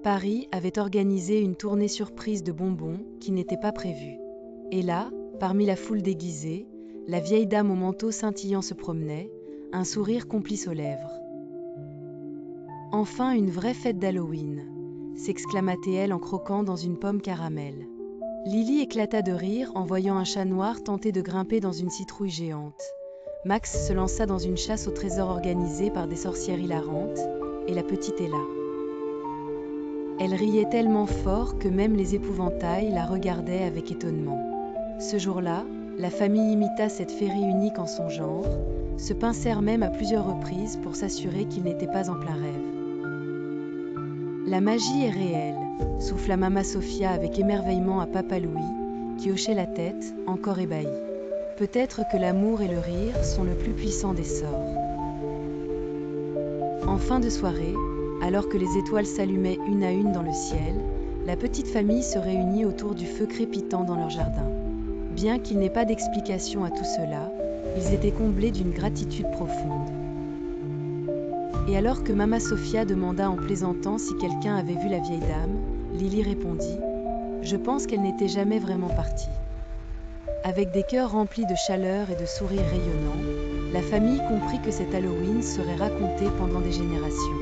Paris avait organisé une tournée surprise de bonbons qui n'était pas prévue. Et là, parmi la foule déguisée, la vieille dame au manteau scintillant se promenait, un sourire complice aux lèvres. « Enfin une vraie fête d'Halloween !» s'exclama-t-elle en croquant dans une pomme caramel. Lily éclata de rire en voyant un chat noir tenter de grimper dans une citrouille géante. Max se lança dans une chasse au trésor organisée par des sorcières hilarantes, et la petite Ella. Elle riait tellement fort que même les épouvantails la regardaient avec étonnement. Ce jour-là, la famille imita cette féerie unique en son genre, se pincèrent même à plusieurs reprises pour s'assurer qu'ils n'étaient pas en plein rêve. La magie est réelle, souffla Mama Sofia avec émerveillement à Papa Louis, qui hochait la tête, encore ébahi. Peut-être que l'amour et le rire sont le plus puissant des sorts. En fin de soirée, alors que les étoiles s'allumaient une à une dans le ciel, la petite famille se réunit autour du feu crépitant dans leur jardin. Bien qu'il n'ait pas d'explication à tout cela, ils étaient comblés d'une gratitude profonde. Et alors que Mama Sofia demanda en plaisantant si quelqu'un avait vu la vieille dame, Lily répondit « Je pense qu'elle n'était jamais vraiment partie ». Avec des cœurs remplis de chaleur et de sourires rayonnants, la famille comprit que cet Halloween serait raconté pendant des générations.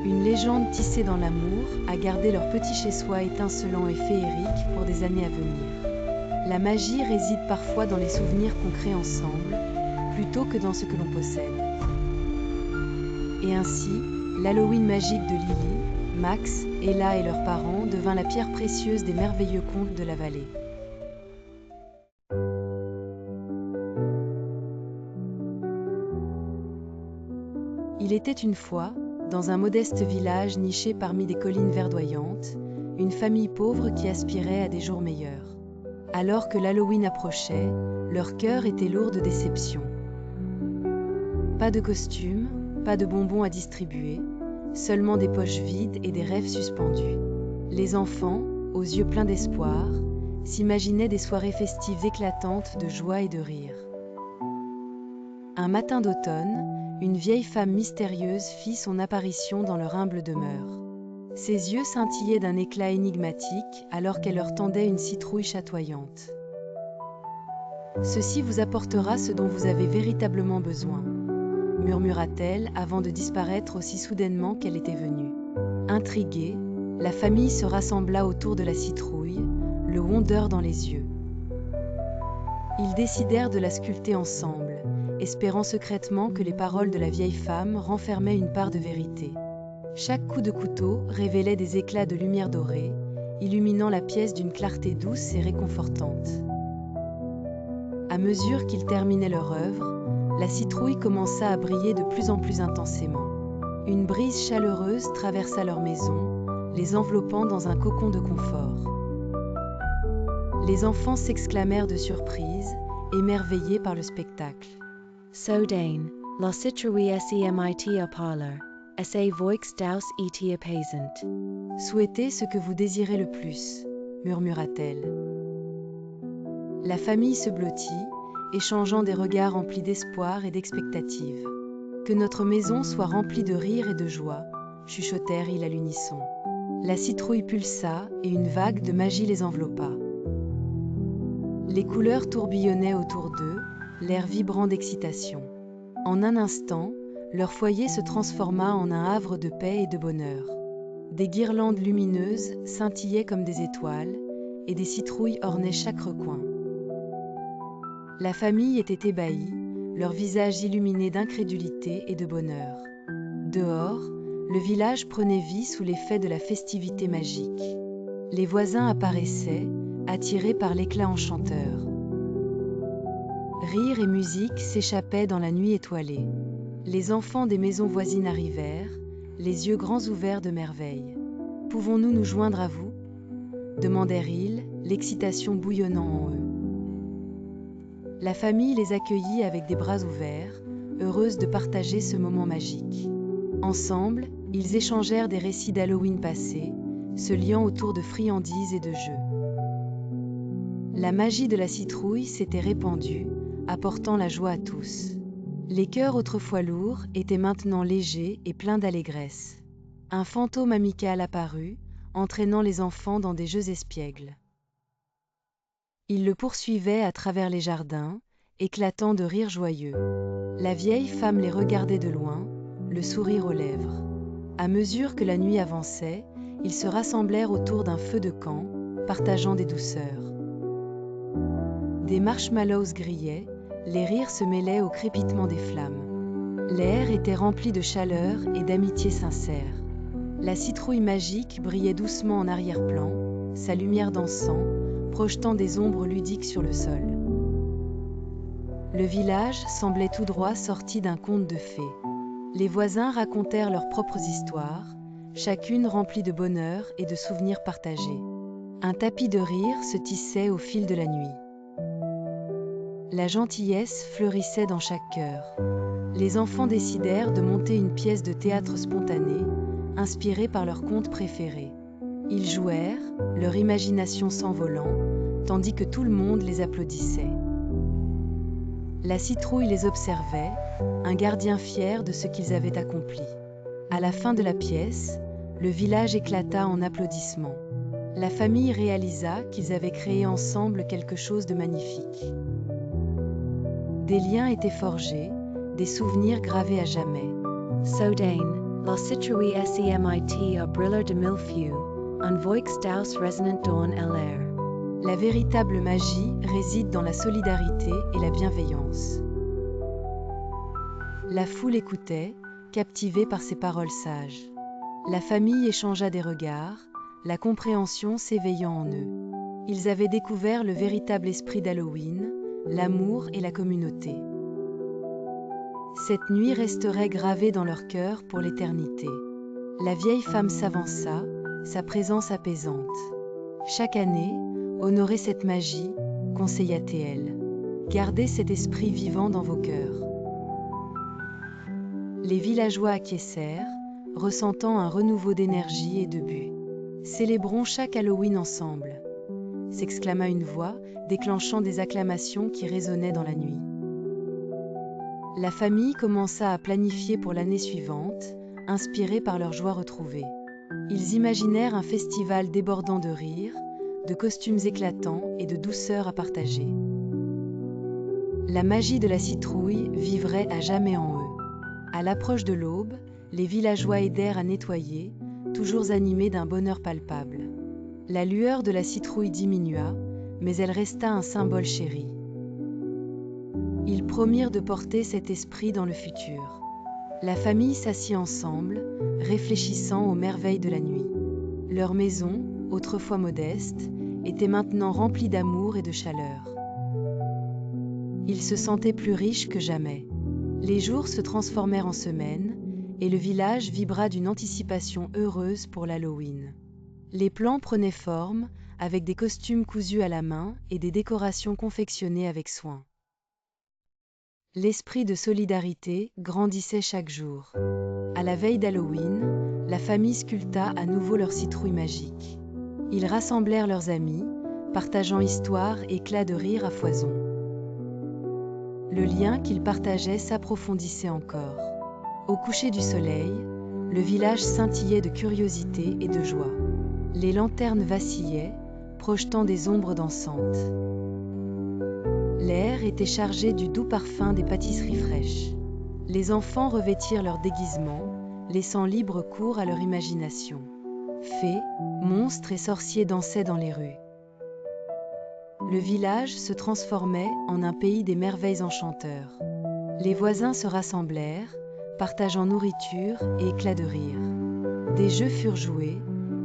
Une légende tissée dans l'amour a gardé leur petit chez-soi étincelant et féerique pour des années à venir. La magie réside parfois dans les souvenirs qu'on crée ensemble, plutôt que dans ce que l'on possède. Et ainsi, l'Halloween magique de Lily, Max, Ella et leurs parents devint la pierre précieuse des merveilleux contes de la vallée. Il était une fois, dans un modeste village niché parmi des collines verdoyantes, une famille pauvre qui aspirait à des jours meilleurs. Alors que l'Halloween approchait, leur cœur était lourd de déception. Pas de costume, pas de bonbons à distribuer, seulement des poches vides et des rêves suspendus. Les enfants, aux yeux pleins d'espoir, s'imaginaient des soirées festives éclatantes de joie et de rire. Un matin d'automne, une vieille femme mystérieuse fit son apparition dans leur humble demeure. Ses yeux scintillaient d'un éclat énigmatique alors qu'elle leur tendait une citrouille chatoyante. « Ceci vous apportera ce dont vous avez véritablement besoin », murmura-t-elle avant de disparaître aussi soudainement qu'elle était venue. Intriguée, la famille se rassembla autour de la citrouille, le wonder dans les yeux. Ils décidèrent de la sculpter ensemble, espérant secrètement que les paroles de la vieille femme renfermaient une part de vérité. Chaque coup de couteau révélait des éclats de lumière dorée, illuminant la pièce d'une clarté douce et réconfortante. À mesure qu'ils terminaient leur œuvre, la citrouille commença à briller de plus en plus intensément. Une brise chaleureuse traversa leur maison, les enveloppant dans un cocon de confort. Les enfants s'exclamèrent de surprise, émerveillés par le spectacle. Zodain, la citrouille semit a parler, essaye voix daus et apaisant. Souhaitez ce que vous désirez le plus, murmura-t-elle. La famille se blottit, échangeant des regards remplis d'espoir et d'expectative. Que notre maison soit remplie de rire et de joie, chuchotèrent-ils à l'unisson. La citrouille pulsa et une vague de magie les enveloppa. Les couleurs tourbillonnaient autour d'eux, l'air vibrant d'excitation. En un instant, leur foyer se transforma en un havre de paix et de bonheur. Des guirlandes lumineuses scintillaient comme des étoiles, et des citrouilles ornaient chaque recoin. La famille était ébahie, leurs visages illuminés d'incrédulité et de bonheur. Dehors, le village prenait vie sous l'effet de la festivité magique. Les voisins apparaissaient, attirés par l'éclat enchanteur. Rire et musique s'échappaient dans la nuit étoilée. Les enfants des maisons voisines arrivèrent, les yeux grands ouverts de merveille. « Pouvons-nous nous joindre à vous » demandèrent-ils, l'excitation bouillonnant en eux. La famille les accueillit avec des bras ouverts, heureuse de partager ce moment magique. Ensemble, ils échangèrent des récits d'Halloween passés, se liant autour de friandises et de jeux. La magie de la citrouille s'était répandue, apportant la joie à tous. Les cœurs autrefois lourds étaient maintenant légers et pleins d'allégresse. Un fantôme amical apparut, entraînant les enfants dans des jeux espiègles. Il le poursuivait à travers les jardins, éclatant de rires joyeux. La vieille femme les regardait de loin, le sourire aux lèvres. À mesure que la nuit avançait, ils se rassemblèrent autour d'un feu de camp, partageant des douceurs. Des marshmallows grillaient, les rires se mêlaient au crépitement des flammes. L'air était rempli de chaleur et d'amitié sincère. La citrouille magique brillait doucement en arrière-plan, sa lumière d'encens, projetant des ombres ludiques sur le sol. Le village semblait tout droit sorti d'un conte de fées. Les voisins racontèrent leurs propres histoires, chacune remplie de bonheur et de souvenirs partagés. Un tapis de rire se tissait au fil de la nuit. La gentillesse fleurissait dans chaque cœur. Les enfants décidèrent de monter une pièce de théâtre spontanée, inspirée par leurs contes préférés. Ils jouèrent, leur imagination s'envolant, tandis que tout le monde les applaudissait. La citrouille les observait, un gardien fier de ce qu'ils avaient accompli. À la fin de la pièce, le village éclata en applaudissements. La famille réalisa qu'ils avaient créé ensemble quelque chose de magnifique. Des liens étaient forgés, des souvenirs gravés à jamais. Zodain, la citrouille SEMIT a briller de milfieu, un voix daus resonant dans l'air. La véritable magie réside dans la solidarité et la bienveillance. La foule écoutait, captivée par ces paroles sages. La famille échangea des regards, la compréhension s'éveillant en eux. Ils avaient découvert le véritable esprit d'Halloween, l'amour et la communauté. Cette nuit resterait gravée dans leur cœur pour l'éternité. La vieille femme s'avança, sa présence apaisante. Chaque année, honorez cette magie, conseilla-t-elle. Gardez cet esprit vivant dans vos cœurs. Les villageois acquiescèrent, ressentant un renouveau d'énergie et de but. Célébrons chaque Halloween ensemble, s'exclama une voix, déclenchant des acclamations qui résonnaient dans la nuit. La famille commença à planifier pour l'année suivante, inspirée par leur joie retrouvée. Ils imaginèrent un festival débordant de rires, de costumes éclatants et de douceur à partager. La magie de la citrouille vivrait à jamais en eux. À l'approche de l'aube, les villageois aidèrent à nettoyer, toujours animés d'un bonheur palpable. La lueur de la citrouille diminua, mais elle resta un symbole chéri. Ils promirent de porter cet esprit dans le futur. La famille s'assit ensemble, réfléchissant aux merveilles de la nuit. Leur maison, autrefois modeste, était maintenant remplie d'amour et de chaleur. Ils se sentaient plus riches que jamais. Les jours se transformèrent en semaines, et le village vibra d'une anticipation heureuse pour l'Halloween. Les plans prenaient forme, avec des costumes cousus à la main et des décorations confectionnées avec soin. L'esprit de solidarité grandissait chaque jour. À la veille d'Halloween, la famille sculpta à nouveau leur citrouille magique. Ils rassemblèrent leurs amis, partageant histoires et éclats de rire à foison. Le lien qu'ils partageaient s'approfondissait encore. Au coucher du soleil, le village scintillait de curiosité et de joie. Les lanternes vacillaient, projetant des ombres dansantes. L'air était chargé du doux parfum des pâtisseries fraîches. Les enfants revêtirent leurs déguisements, laissant libre cours à leur imagination. Fées, monstres et sorciers dansaient dans les rues. Le village se transformait en un pays des merveilles enchanteurs. Les voisins se rassemblèrent, partageant nourriture et éclats de rire. Des jeux furent joués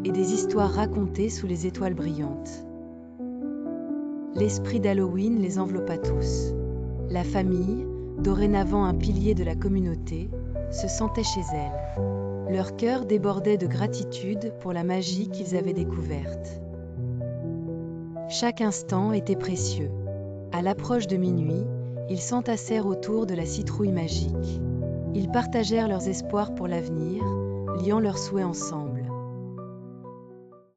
et des histoires racontées sous les étoiles brillantes. L'esprit d'Halloween les enveloppa tous. La famille, dorénavant un pilier de la communauté, se sentait chez elle. Leur cœur débordait de gratitude pour la magie qu'ils avaient découverte. Chaque instant était précieux. À l'approche de minuit, ils s'entassèrent autour de la citrouille magique. Ils partagèrent leurs espoirs pour l'avenir, liant leurs souhaits ensemble.